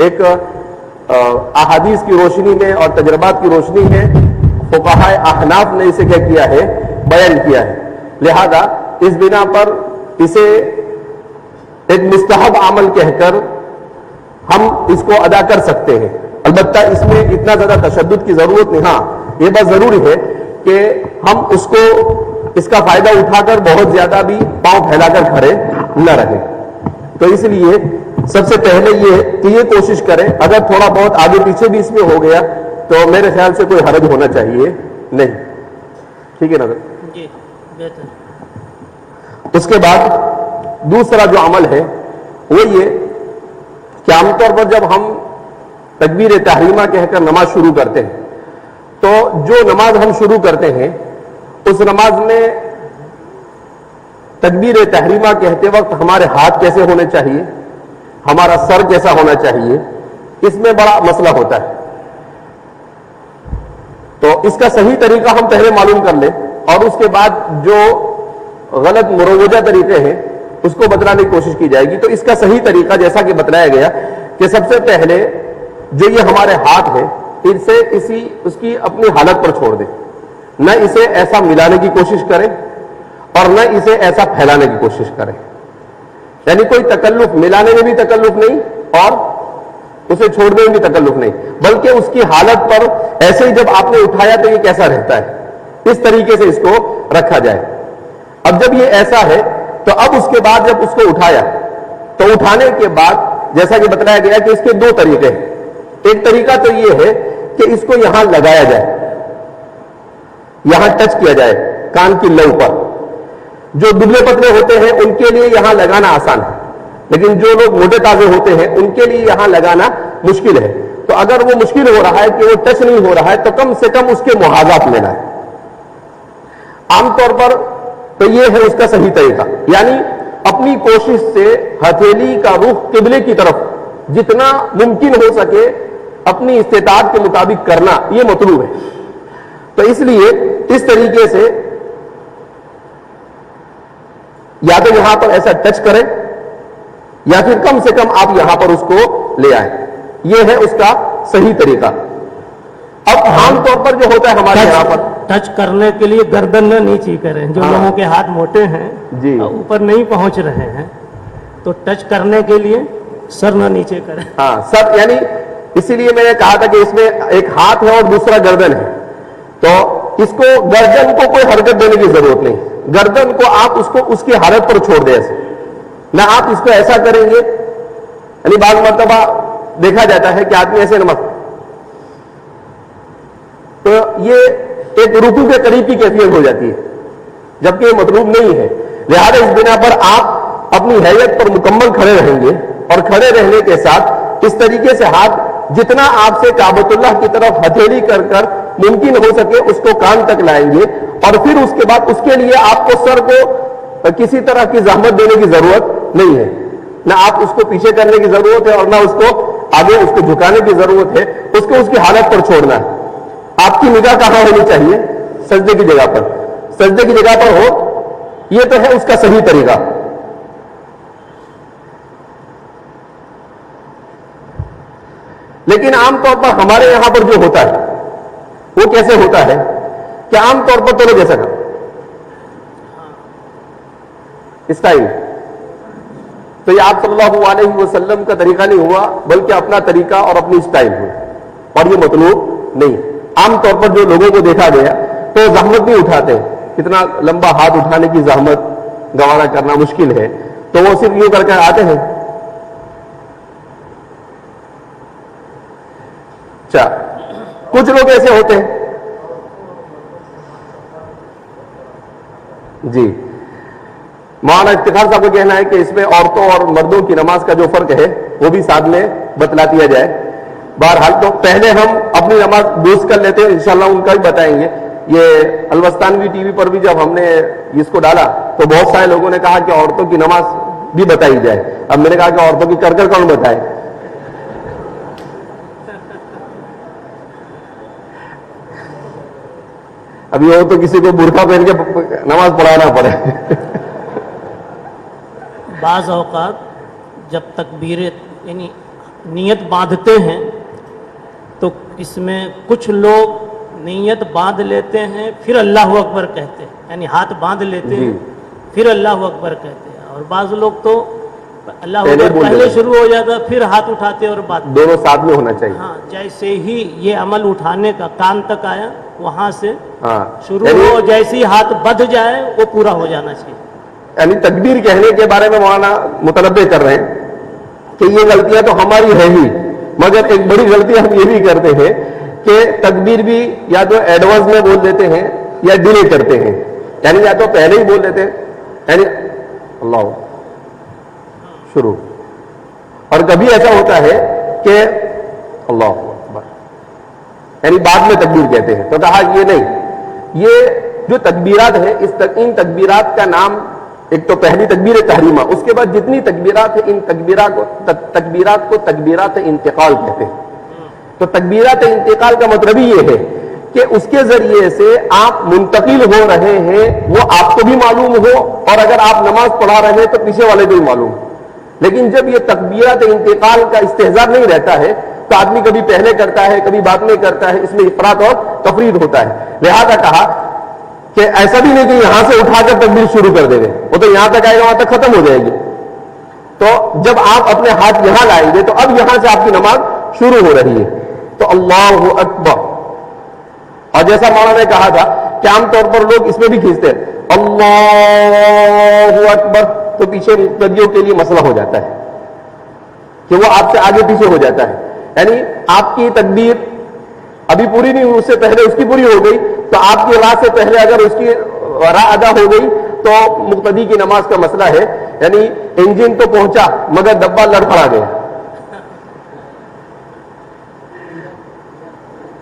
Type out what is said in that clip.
ایک احادیث کی روشنی میں اور تجربات کی روشنی میں فقہائے احناف نے اسے کیا کیا ہے، بیان کیا ہے. لہذا اس بنا پر اسے ایک مستحب عمل کہہ کر ہم اس کو ادا کر سکتے ہیں. البتہ اس میں اتنا زیادہ تشدد کی ضرورت نہیں. ہاں یہ بات ضروری ہے کہ ہم اس کا فائدہ اٹھا کر بہت زیادہ بھی پاؤں پھیلا کر کھڑے نہ رہیں. تو اس لیے سب سے پہلے یہ کوشش کریں، اگر تھوڑا بہت آگے پیچھے بھی اس میں ہو گیا تو میرے خیال سے کوئی حرج ہونا چاہیے نہیں. ٹھیک ہے نا جی بہتر. اس کے بعد دوسرا جو عمل ہے وہ یہ کہ عام طور پر جب ہم تکبیر تحریمہ کہہ کر نماز شروع کرتے ہیں تو جو نماز ہم شروع کرتے ہیں اس نماز میں تکبیر تحریمہ کہتے وقت ہمارے ہاتھ کیسے ہونے چاہیے، ہمارا سر کیسا ہونا چاہیے، اس میں بڑا مسئلہ ہوتا ہے. تو اس کا صحیح طریقہ ہم پہلے معلوم کر لیں اور اس کے بعد جو غلط مروجہ طریقے ہیں اس کو بتلانے کی کوشش کی جائے گی. تو اس کا صحیح طریقہ جیسا کہ بتلایا گیا کہ سب سے پہلے جو یہ ہمارے ہاتھ ہے اسے اس کی اپنی حالت پر چھوڑ دیں. نہ اسے ایسا ملانے کی کوشش کریں اور نہ اسے ایسا پھیلانے کی کوشش کریں. یعنی کوئی تکلف، ملانے میں بھی تکلف نہیں اور اسے چھوڑنے میں بھی تکلف نہیں، بلکہ اس کی حالت پر ایسے ہی جب آپ نے اٹھایا تو یہ کیسا رہتا ہے اس طریقے سے اس کو رکھا جائے. اب جب یہ ایسا ہے تو اب اس کے بعد جب اس کو اٹھایا تو اٹھانے کے بعد جیسا کہ بتلایا گیا کہ اس کے دو طریقے ہیں. ایک طریقہ تو یہ ہے کہ اس کو یہاں لگایا جائے، یہاں ٹچ کیا جائے کان کی لو پر. جو دبلے پتلے ہوتے ہیں ان کے لیے یہاں لگانا آسان ہے، لیکن جو لوگ موٹے تازے ہوتے ہیں ان کے لیے یہاں لگانا مشکل ہے. تو اگر وہ مشکل ہو رہا ہے کہ وہ ٹچ نہیں ہو رہا ہے تو کم سے کم اس کے محاذات لینا ہے. عام طور پر تو یہ ہے اس کا صحیح طریقہ، یعنی اپنی کوشش سے ہتھیلی کا رخ قبلے کی طرف جتنا ممکن ہو سکے اپنی استطاعت کے مطابق کرنا یہ مطلوب ہے. تو اس لیے اس طریقے سے یا تو یہاں پر ایسا ٹچ کریں یا پھر کم سے کم آپ یہاں پر اس کو لے آئیں. یہ ہے اس کا صحیح طریقہ. اب عام طور پر جو ہوتا ہے ہمارے یہاں پر ٹچ کرنے کے لیے گردن نہ نیچی کریں. جو لوگوں کے ہاتھ موٹے ہیں جی اوپر نہیں پہنچ رہے ہیں تو ٹچ کرنے کے لیے سر نہ نیچے کریں. ہاں سر، یعنی اسی لیے میں نے کہا تھا کہ اس میں ایک ہاتھ ہے اور دوسرا گردن ہے. تو اس کو گردن کو کوئی حرکت دینے کی ضرورت نہیں. گردن کو آپ اس کی حالت پر چھوڑ دیں. ایسے نہ آپ اس کو ایسا کریں گے، یعنی بعض مرتبہ دیکھا جاتا ہے کہ آدمی ایسے نمک، تو یہ ایک رکوع کے قریب کی کیفیت ہو جاتی ہے جبکہ یہ مطلوب نہیں ہے. لہذا اس بنا پر آپ اپنی حیت پر مکمل کھڑے رہیں گے اور کھڑے رہنے کے ساتھ اس طریقے سے ہاتھ جتنا آپ سے کعبۃ اللہ کی طرف ہتھیلی کر کر ممکن ہو سکے اس کو کان تک لائیں گے. اور پھر اس کے بعد اس کے لیے آپ کو سر کو کسی طرح کی زحمت دینے کی ضرورت نہیں ہے. نہ آپ اس کو پیچھے کرنے کی ضرورت ہے اور نہ اس کو آگے اس کو جھکانے کی ضرورت ہے. اس کو اس کی حالت پر چھوڑنا ہے. آپ کی نگاہ کہاں ہونی چاہیے؟ سجدے کی جگہ پر. سجدے کی جگہ پر ہو، یہ تو ہے اس کا صحیح طریقہ. لیکن عام طور پر ہمارے یہاں پر جو ہوتا ہے وہ کیسے ہوتا ہے کہ عام طور پر تو لوگ ایسا کرتے اسٹائل. تو یہ آپ صلی اللہ علیہ وسلم کا طریقہ نہیں ہوا بلکہ اپنا طریقہ اور اپنی اسٹائل ہوئی اور یہ مطلوب نہیں. عام طور پر جو لوگوں کو دیکھا گیا تو زحمت نہیں اٹھاتے. کتنا لمبا ہاتھ اٹھانے کی زحمت گوارا کرنا مشکل ہے تو وہ صرف یوں کر کے آتے ہیں. اچھا کچھ لوگ ایسے ہوتے ہیں جی. مولانا افتخار صاحب کا کہنا ہے کہ اس میں عورتوں اور مردوں کی نماز کا جو فرق ہے وہ بھی ساتھ میں بتلا دیا جائے. بہرحال تو پہلے ہم اپنی نماز درست کر لیتے ہیں، انشاءاللہ ان کا بھی بتائیں گے. یہ الوستانوی ٹی وی پر بھی جب ہم نے اس کو ڈالا تو بہت سارے لوگوں نے کہا کہ عورتوں کی نماز بھی بتائی جائے. اب میں نے کہا کہ عورتوں کی کر کر کون بتائے. ابھی وہ تو کسی کو برقع پہن کے نماز پڑھانا پڑے. بعض اوقات جب تکبیر یعنی نیت باندھتے ہیں تو اس میں کچھ لوگ نیت باندھ لیتے ہیں پھر اللہ اکبر کہتے ہیں، یعنی ہاتھ باندھ لیتے ہیں پھر اللہ اکبر کہتے ہیں، اور بعض لوگ تو اللہ اکبر پہلے شروع ہو جاتا پھر ہاتھ اٹھاتے اور بات، دونوں ساتھ میں ہونا چاہیے. ہاں جیسے ہی یہ عمل اٹھانے کا کان تک آیا وہاں سے ہاں شروع ہو، جیسے ہی ہاتھ بدھ جائے وہ پورا ہو جانا چاہیے. یعنی تکبیر کہنے کے بارے میں مولانا متنبہ کر رہے ہیں کہ یہ غلطیاں تو ہماری ہے ہی، مگر ایک بڑی غلطی ہم یہ بھی کرتے ہیں کہ تکبیر بھی یا تو ایڈوانس میں بول دیتے ہیں یا ڈیلے کرتے ہیں، یعنی یا تو پہلے ہی بول دیتے ہیں، یعنی اللہ شروع، اور کبھی ایسا ہوتا ہے کہ اللہ اکبر یعنی بعد میں تکبیر کہتے ہیں. تو کہا یہ نہیں، یہ جو تکبیرات ہیں ان تکبیرات کا نام ایک تو پہلی تکبیر تحریمہ، اس کے بعد جتنی تکبیرات ہیں ان تکبیرات کو تکبیرات انتقال کہتے ہیں. تو تکبیرات انتقال کا مطلب ہی یہ ہے کہ اس کے ذریعے سے آپ منتقل ہو رہے ہیں، وہ آپ کو بھی معلوم ہو، اور اگر آپ نماز پڑھا رہے ہیں تو پیچھے والے کو بھی معلوم ہو. لیکن جب یہ تکبیرات انتقال کا استحضار نہیں رہتا ہے تو آدمی کبھی پہلے کرتا ہے کبھی بعد میں کرتا ہے، اس میں افراط اور تفرید ہوتا ہے. لہذا کہا کہ ایسا بھی نہیں کہ یہاں سے اٹھا کر تکبیر شروع کر دے گے، وہ تو یہاں تک آئے گا وہاں تک ختم ہو جائے گی. تو جب آپ اپنے ہاتھ یہاں لائیں گے تو اب یہاں سے آپ کی نماز شروع ہو رہی ہے. تو اللہ اکبر، اور جیسا مولانا نے کہا تھا کہ عام طور پر لوگ اس میں بھی کھینچتے ہیں اللہ اکبر، تو پیچھے مقتدیوں کے لیے مسئلہ ہو جاتا ہے کہ وہ آپ سے آگے پیچھے ہو جاتا ہے. یعنی آپ کی تکبیر ابھی پوری نہیں ہوئی، اس سے پہلے اس کی پوری ہو گئی، تو آپ کی راہ سے پہلے اگر اس کی راہ ادا ہو گئی تو مقتدی کی نماز کا مسئلہ ہے. یعنی انجن تو پہنچا مگر ڈبہ لڑکھڑا گیا.